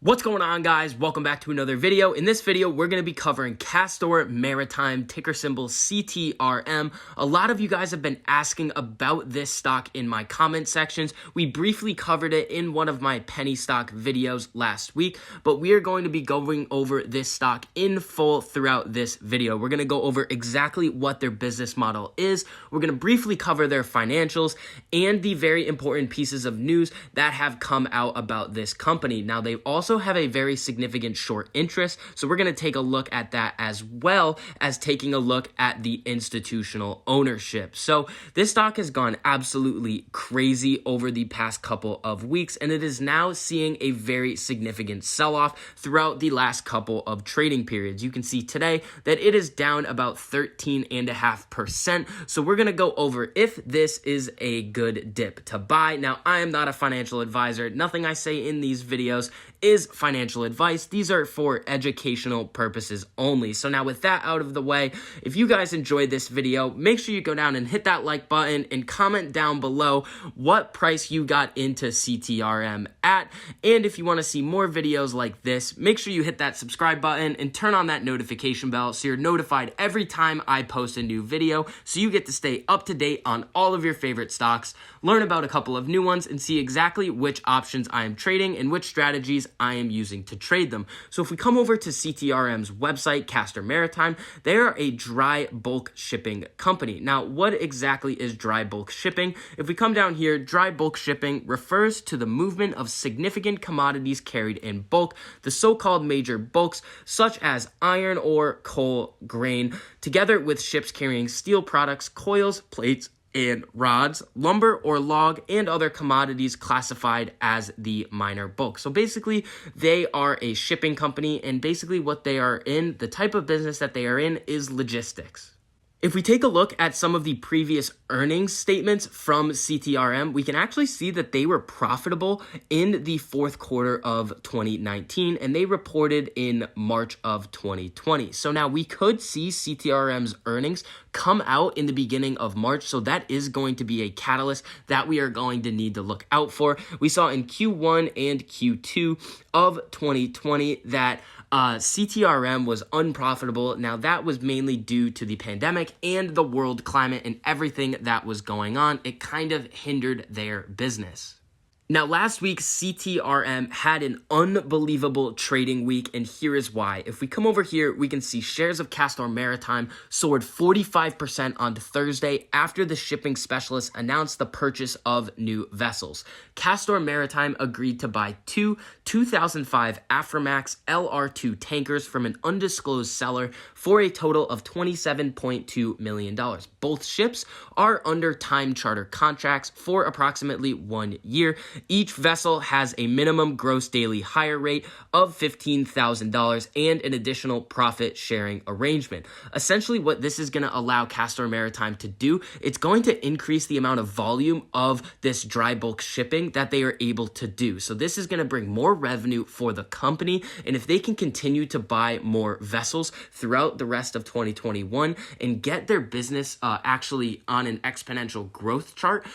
What's going on, guys? Welcome back to another video. In this video, we're going to be covering Castor Maritime, ticker symbol CTRM. A lot of you guys have been asking about this stock in my comment sections. We briefly covered it in one of my penny stock videos last week, but we are going to be going over this stock in full throughout this video. We're going to go over exactly what their business model is. We're going to briefly cover their financials and the very important pieces of news that have come out about this company. Now, they also have a very significant short interest, so we're going to take a look at that as well as taking a look at the institutional ownership. So this stock has gone absolutely crazy over the past couple of weeks, and it is now seeing a very significant sell-off throughout the last couple of trading periods. You can see today that it is down about 13.5%. So we're going to go over if this is a good dip to buy. Now, I am not a financial advisor. Nothing I say in these videos is financial advice. These are for educational purposes only. So now with that out of the way, if you guys enjoyed this video, make sure you go down and hit that like button and comment down below what price you got into CTRM at. And if you want to see more videos like this, make sure you hit that subscribe button and turn on that notification bell so you're notified every time I post a new video, so you get to stay up to date on all of your favorite stocks, learn about a couple of new ones, and see exactly which options I am trading and which strategies I am using to trade them. So if we come over to CTRM's website, Castor Maritime, they are a dry bulk shipping company. Now, what exactly is dry bulk shipping? If we come down here, dry bulk shipping refers to the movement of significant commodities carried in bulk, the so-called major bulks, such as iron ore, coal, grain, together with ships carrying steel products, coils, plates, and rods, lumber or log, and other commodities classified as the minor bulk. So basically, they are a shipping company, and basically what they are in, the type of business that they are in, is logistics. If we take a look at some of the previous earnings statements from CTRM, we can actually see that they were profitable in the fourth quarter of 2019, and they reported in March of 2020. So now we could see CTRM's earnings come out in the beginning of March, so that is going to be a catalyst that we are going to need to look out for. We saw in Q1 and Q2 of 2020 that CTRM was unprofitable. Now, that was mainly due to the pandemic and the world climate and everything that was going on. It kind of hindered their business. Now, last week, CTRM had an unbelievable trading week, and here is why. If we come over here, we can see shares of Castor Maritime soared 45% on Thursday after the shipping specialist announced the purchase of new vessels. Castor Maritime agreed to buy two 2005 Aframax LR2 tankers from an undisclosed seller for a total of $27.2 million. Both ships are under time charter contracts for approximately 1 year. Each vessel has a minimum gross daily hire rate of $15,000 and an additional profit sharing arrangement. Essentially, what this is going to allow Castor Maritime to do, it's going to increase the amount of volume of this dry bulk shipping that they are able to do. So this is going to bring more revenue for the company, and if they can continue to buy more vessels throughout the rest of 2021 and get their business actually on an exponential growth chart,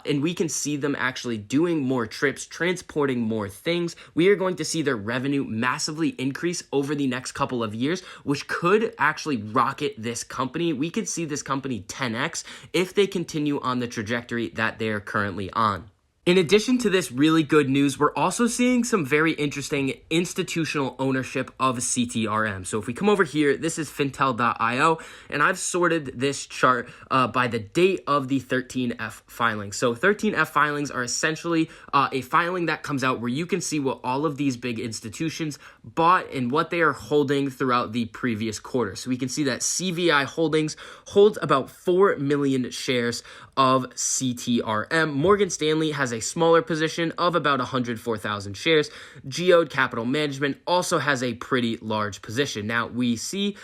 and we can see them actually doing more trips, transporting more things, we are going to see their revenue massively increase over the next couple of years, which could actually rocket this company. We could see this company 10x if they continue on the trajectory that they are currently on. In addition to this really good news, we're also seeing some very interesting institutional ownership of CTRM. So if we come over here, this is Fintel.io, and I've sorted this chart by the date of the 13F filing. So 13F filings are essentially a filing that comes out where you can see what all of these big institutions bought and what they are holding throughout the previous quarter. So we can see that CVI Holdings holds about 4 million shares of CTRM. Morgan Stanley has a smaller position of about 104,000 shares. Geode Capital Management also has a pretty large position. Now, we see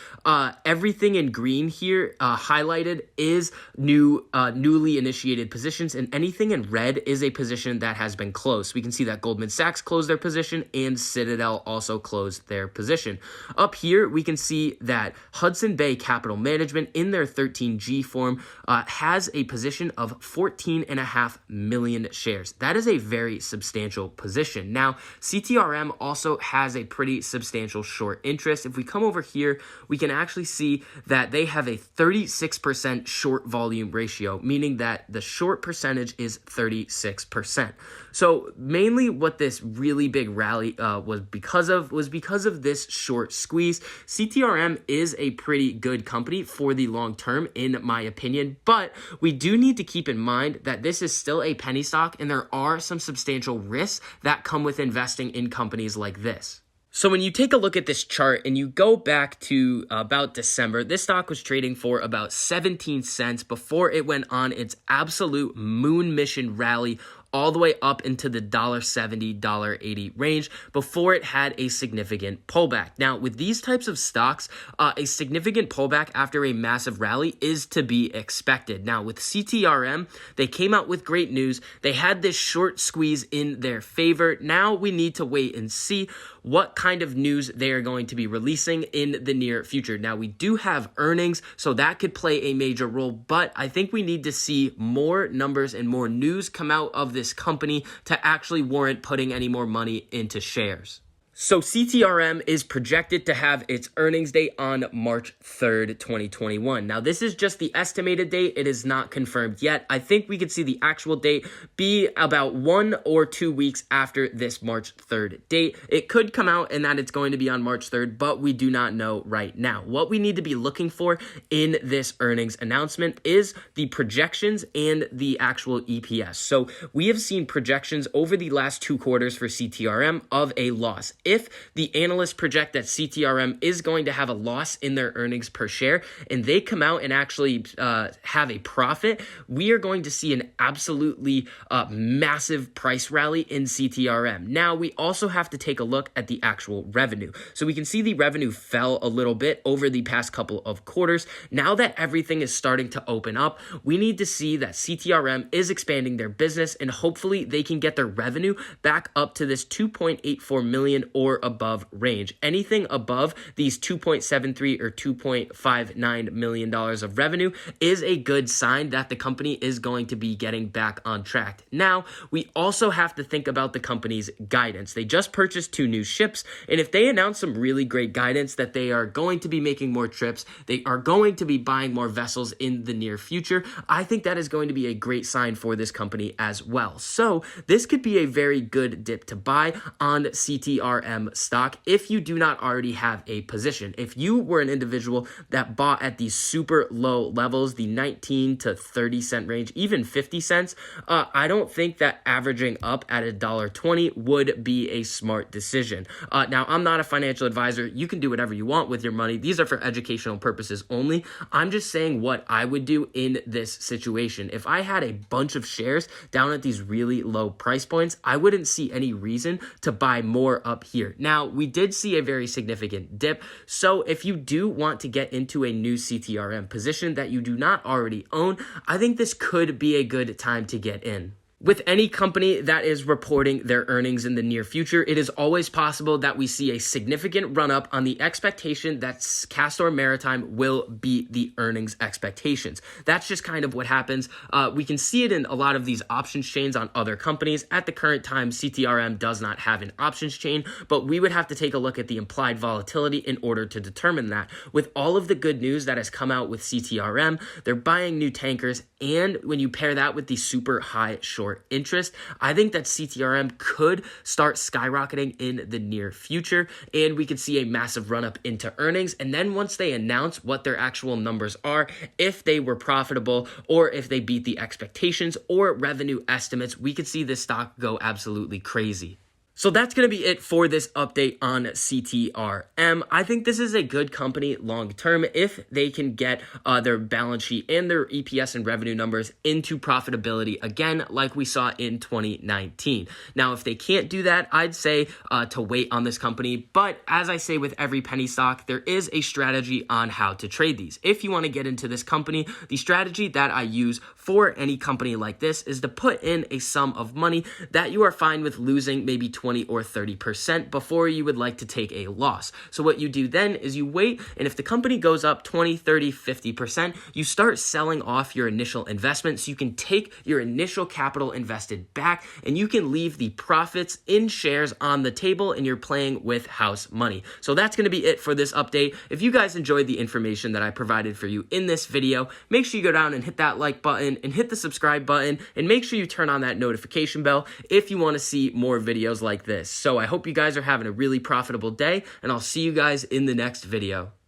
everything in green here highlighted is newly initiated positions, and anything in red is a position that has been closed. We can see that Goldman Sachs closed their position and Citadel also closed their position. Up here, we can see that Hudson Bay Capital Management in their 13G form has a position position of 14.5 million shares. That is a very substantial position. Now, CTRM also has a pretty substantial short interest. If we come over here, we can actually see that they have a 36% short volume ratio, meaning that the short percentage is 36%. So mainly what this really big rally was because of this short squeeze. CTRM is a pretty good company for the long term, in my opinion, but we do need to keep in mind that this is still a penny stock and there are some substantial risks that come with investing in companies like this. So when you take a look at this chart and you go back to about December, this stock was trading for about 17 cents before it went on its absolute moon mission rally all the way up into the $1.70, $1.80 range before it had a significant pullback. Now, with these types of stocks, a significant pullback after a massive rally is to be expected. Now, with CTRM, they came out with great news. They had this short squeeze in their favor. Now we need to wait and see what kind of news they are going to be releasing in the near future. Now, we do have earnings, so that could play a major role, but I think we need to see more numbers and more news come out of this company to actually warrant putting any more money into shares. So CTRM is projected to have its earnings date on March 3rd, 2021. Now, this is just the estimated date. It is not confirmed yet. I think we could see the actual date be about 1 or 2 weeks after this March 3rd date. It could come out and that it's going to be on March 3rd, but we do not know right now. What we need to be looking for in this earnings announcement is the projections and the actual EPS. So we have seen projections over the last 2 quarters for CTRM of a loss. If the analysts project that CTRM is going to have a loss in their earnings per share and they come out and actually have a profit, we are going to see an absolutely massive price rally in CTRM. Now, we also have to take a look at the actual revenue. So we can see the revenue fell a little bit over the past couple of quarters. Now that everything is starting to open up, we need to see that CTRM is expanding their business and hopefully they can get their revenue back up to this 2.84 million or above range. Anything above these 2.73 or $2.59 million of revenue is a good sign that the company is going to be getting back on track. Now, we also have to think about the company's guidance. They just purchased 2 new ships, and if they announce some really great guidance that they are going to be making more trips, they are going to be buying more vessels in the near future, I think that is going to be a great sign for this company as well. So this could be a very good dip to buy on CTRM stock if you do not already have a position. If you were an individual that bought at these super low levels, the 19 to 30 cent range, even 50 cents, I don't think that averaging up at $1.20 would be a smart decision. Now, I'm not a financial advisor. You can do whatever you want with your money. These are for educational purposes only. I'm just saying what I would do in this situation. If I had a bunch of shares down at these really low price points, I wouldn't see any reason to buy more up here. Now, we did see a very significant dip, so if you do want to get into a new CTRM position that you do not already own, I think this could be a good time to get in. With any company that is reporting their earnings in the near future, it is always possible that we see a significant run-up on the expectation that Castor Maritime will beat the earnings expectations. That's just kind of what happens. We can see it in a lot of these options chains on other companies. At the current time, CTRM does not have an options chain, but we would have to take a look at the implied volatility in order to determine that. With all of the good news that has come out with CTRM, they're buying new tankers, and when you pair that with the super high short interest, I think that CTRM could start skyrocketing in the near future, and we could see a massive run up into earnings. And then once they announce what their actual numbers are, if they were profitable or if they beat the expectations or revenue estimates, we could see this stock go absolutely crazy. So that's going to be it for this update on CTRM. I think this is a good company long term if they can get their balance sheet and their EPS and revenue numbers into profitability again, like we saw in 2019. Now, if they can't do that, I'd say to wait on this company. But as I say with every penny stock, there is a strategy on how to trade these. If you want to get into this company, the strategy that I use for any company like this is to put in a sum of money that you are fine with losing maybe 20 20 or 30% before you would like to take a loss. So what you do then is you wait, and if the company goes up 20, 30, 50%, you start selling off your initial investment so you can take your initial capital invested back, and you can leave the profits in shares on the table, and you're playing with house money. So that's going to be it for this update. If you guys enjoyed the information that I provided for you in this video, make sure you go down and hit that like button and hit the subscribe button, and make sure you turn on that notification bell if you want to see more videos like this. So I hope you guys are having a really profitable day, and I'll see you guys in the next video.